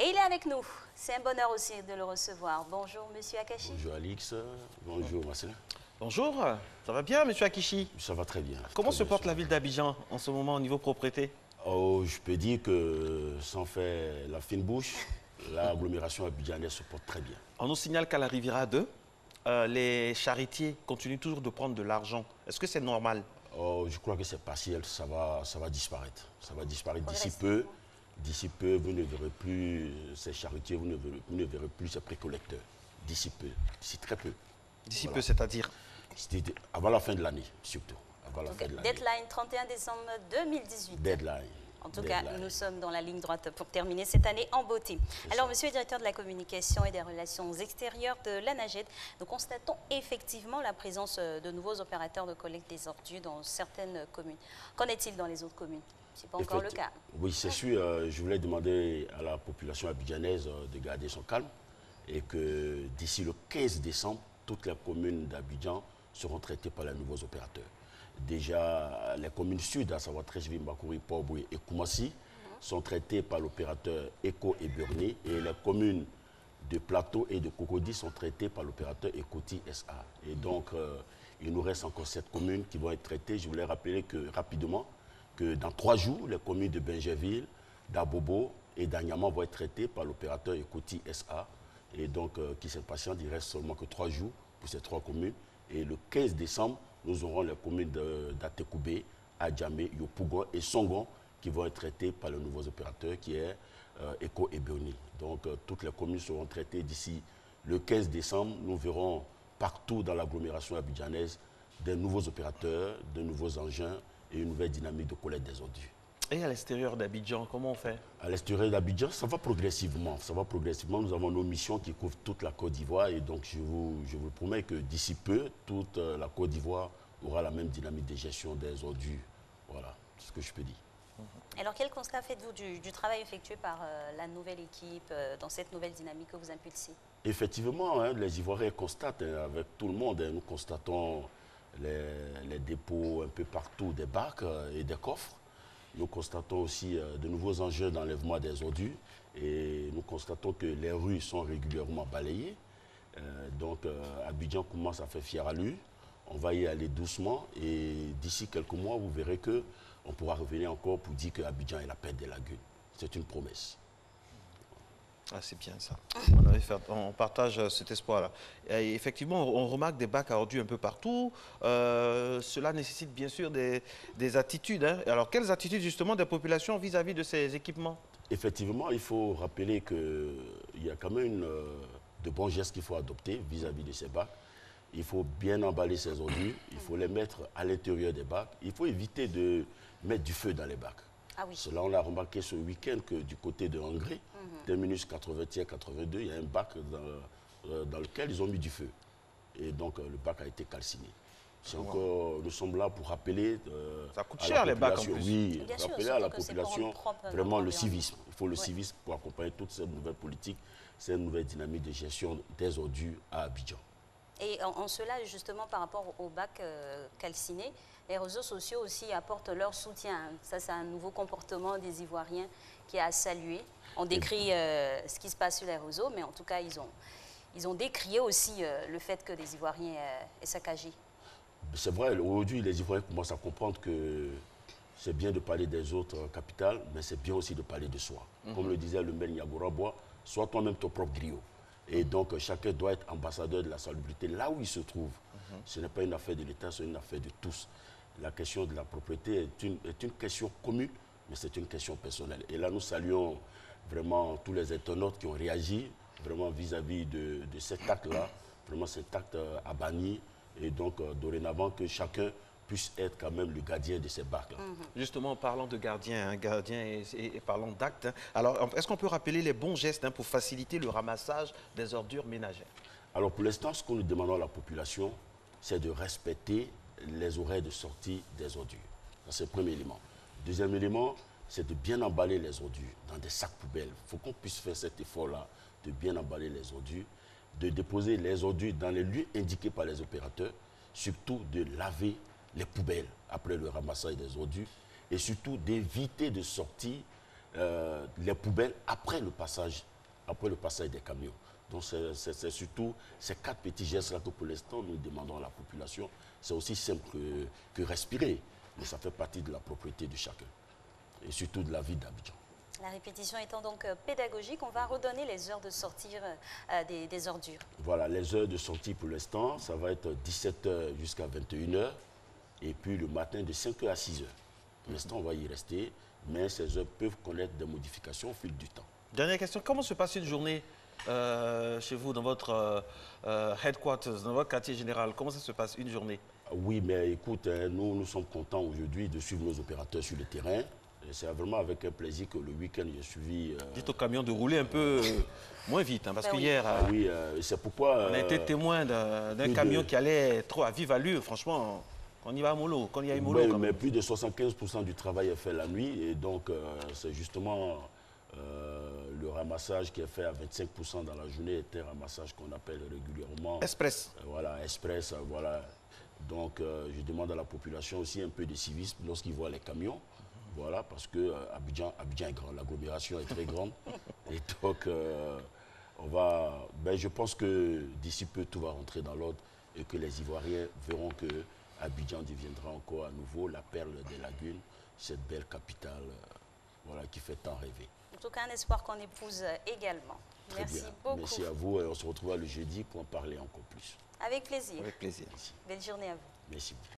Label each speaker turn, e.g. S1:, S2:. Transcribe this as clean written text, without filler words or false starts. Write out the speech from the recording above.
S1: Et il est avec nous. C'est un bonheur aussi de le recevoir. Bonjour, monsieur Akachi.
S2: Bonjour, Alix. Bonjour, Marcel.
S3: Bonjour, ça va bien, monsieur Akichi?
S2: Ça va très bien.
S3: Comment
S2: très
S3: se
S2: bien,
S3: porte la ville d'Abidjan en ce moment au niveau propreté?
S2: Oh, je peux dire que, sans faire la fine bouche, l'agglomération abidjanaise se porte très bien.
S3: On nous signale qu'à la Riviera 2, les charretiers continuent toujours de prendre de l'argent. Est-ce que c'est normal?
S2: Oh, je crois que c'est partiel, ça va disparaître. Ça va disparaître d'ici peu. D'ici peu, vous ne verrez plus ces charretiers, vous ne verrez plus ces précollecteurs. D'ici peu, d'ici très peu.
S3: D'ici peu, c'est-à-dire?
S2: Avant la fin de l'année, surtout. Avant la fin de l'année.
S1: Deadline 31 décembre 2018.
S2: Deadline.
S1: En tout cas, nous sommes dans la ligne droite pour terminer cette année en beauté. Alors, monsieur le directeur de la communication et des relations extérieures de l'ANAGED, nous constatons effectivement la présence de nouveaux opérateurs de collecte des ordures dans certaines communes. Qu'en est-il dans les autres communes? Ce n'est pas encore le cas.
S2: Oui, c'est sûr. Je voulais demander à la population abidjanaise de garder son calme et que d'ici le 15 décembre, toutes les communes d'Abidjan seront traitées par les nouveaux opérateurs. Déjà, les communes sud, à savoir Treichville, Makouri, Port-Boué et Koumassi, sont traitées par l'opérateur Eco et Burni. Et les communes de Plateau et de Cocody sont traitées par l'opérateur Ecoti SA. Et donc, il nous reste encore 7 communes qui vont être traitées. Je voulais rappeler rapidement que dans 3 jours, les communes de Benjerville, d'Abobo et d'Anyama vont être traitées par l'opérateur Ecoti SA. Et donc, qui se patiente, il reste seulement que 3 jours pour ces 3 communes. Et le 15 décembre, nous aurons les communes d'Atekoubé, Adjamé, Yopougon et Songon qui vont être traitées par les nouveaux opérateurs qui est Eco et Burni. Donc, toutes les communes seront traitées d'ici le 15 décembre. Nous verrons partout dans l'agglomération abidjanaise des nouveaux opérateurs, de nouveaux engins et une nouvelle dynamique de collecte des ordures.
S3: Et à l'extérieur d'Abidjan, comment on fait?
S2: À l'extérieur d'Abidjan, ça va progressivement. Ça va progressivement. Nous avons nos missions qui couvrent toute la Côte d'Ivoire. Et donc, je vous promets que d'ici peu, toute la Côte d'Ivoire aura la même dynamique de gestion des ordures. Voilà, c'est ce que je peux dire.
S1: Alors, quel constat faites-vous du travail effectué par la nouvelle équipe dans cette nouvelle dynamique que vous impulsez? Effectivement,
S2: les Ivoiriens constatent, avec tout le monde, nous constatons les dépôts un peu partout des bacs et des coffres. Nous constatons aussi de nouveaux enjeux d'enlèvement des ordures et nous constatons que les rues sont régulièrement balayées. Donc Abidjan commence à faire fier à lui. On va y aller doucement et d'ici quelques mois, vous verrez qu'on pourra revenir encore pour dire qu'Abidjan est la paix des lagunes. C'est une promesse.
S3: Ah, c'est bien ça. On partage cet espoir-là. Effectivement, on remarque des bacs à ordures un peu partout. Cela nécessite bien sûr des attitudes. Alors, quelles attitudes justement des populations vis-à-vis de ces équipements?
S2: Effectivement, il faut rappeler qu'il y a quand même de bons gestes qu'il faut adopter vis-à-vis de ces bacs. Il faut bien emballer ces ordures. Il faut les mettre à l'intérieur des bacs. Il faut éviter de mettre du feu dans les bacs.
S1: Ah oui.
S2: Cela, on l'a remarqué ce week-end que du côté de Hongrie, terminus 81-82, il y a un bac dans lequel ils ont mis du feu. Et donc, le bac a été calciné. Encore, nous sommes là pour rappeler
S3: ça coûte cher les bacs en plus.
S2: Oui, rappeler à la population vraiment le civisme. Il faut le civisme pour accompagner toutes ces nouvelles politiques, ces nouvelles dynamiques de gestion des ordures à Abidjan.
S1: Et en cela, justement, par rapport au bac calciné, les réseaux sociaux aussi apportent leur soutien. Ça, c'est un nouveau comportement des Ivoiriens qui est à saluer. On décrit ce qui se passe sur les réseaux, mais en tout cas, ils ont décrié aussi le fait que les Ivoiriens aient saccagé. C'est vrai,
S2: aujourd'hui, les Ivoiriens commencent à comprendre que c'est bien de parler des autres capitales, mais c'est bien aussi de parler de soi. Comme le disait le maire Niagourabois, sois toi-même ton propre griot. Et donc, chacun doit être ambassadeur de la salubrité là où il se trouve. Ce n'est pas une affaire de l'État, c'est une affaire de tous. La question de la propriété est une question commune, mais c'est une question personnelle. Et là, nous saluons vraiment tous les internautes qui ont réagi vraiment vis-à-vis de cet acte-là. Vraiment, cet acte à bannir. Et donc, dorénavant, que chacun puisse être quand même le gardien de ces bacs-là.
S3: Justement, en parlant de gardien, et parlant d'actes, alors est-ce qu'on peut rappeler les bons gestes pour faciliter le ramassage des ordures ménagères?
S2: Alors pour l'instant, ce que nous demandons à la population, c'est de respecter les horaires de sortie des ordures. C'est le premier élément. Deuxième élément, c'est de bien emballer les ordures dans des sacs poubelles. Il faut qu'on puisse faire cet effort-là, de bien emballer les ordures, de déposer les ordures dans les lieux indiqués par les opérateurs, surtout de laver les poubelles après le ramassage des ordures et surtout d'éviter de sortir les poubelles après le passage des camions. Donc c'est surtout ces 4 petits gestes-là que pour l'instant nous demandons à la population. C'est aussi simple que respirer, mais ça fait partie de la propriété de chacun et surtout de la vie d'Abidjan.
S1: La répétition étant donc pédagogique, on va redonner les heures de sortir des ordures.
S2: Voilà, les heures de sortie pour l'instant, ça va être 17h jusqu'à 21h et puis le matin de 5h à 6h. Pour l'instant, on va y rester, mais ces heures peuvent connaître des modifications au fil du temps.
S3: Dernière question, comment se passe une journée chez vous, dans votre headquarters, dans votre quartier général? Comment ça se passe une journée?
S2: Oui, mais écoute, nous sommes contents aujourd'hui de suivre nos opérateurs sur le terrain. C'est vraiment avec un plaisir que le week-end, j'ai suivi...
S3: Dites au camion de rouler un peu moins vite, hein, parce
S1: Ben
S3: qu'hier,
S2: oui, c'est pourquoi...
S3: on a été témoin d'un camion qui allait trop à vive allure. Franchement, on y va à mollo, quand il y a eu mollo.
S2: Oui, mais plus de 75% du travail est fait la nuit. Et donc, c'est justement le ramassage qui est fait à 25% dans la journée est un ramassage qu'on appelle régulièrement...
S3: Express.
S2: Voilà, express, voilà. Donc, je demande à la population aussi un peu de civisme lorsqu'ils voient les camions. Voilà, parce que Abidjan est grand, l'agglomération est très grande. Et donc, je pense que d'ici peu, tout va rentrer dans l'ordre et que les Ivoiriens verront que Abidjan deviendra encore à nouveau la perle des lagunes, cette belle capitale voilà, qui fait tant rêver.
S1: En tout cas, un espoir qu'on épouse également.
S2: Très
S1: Merci
S2: bien.
S1: beaucoup.
S2: Merci à vous et on se retrouvera le jeudi pour en parler encore plus.
S1: Avec plaisir.
S3: Avec plaisir.
S2: Merci.
S1: Belle journée à vous.
S2: Merci beaucoup.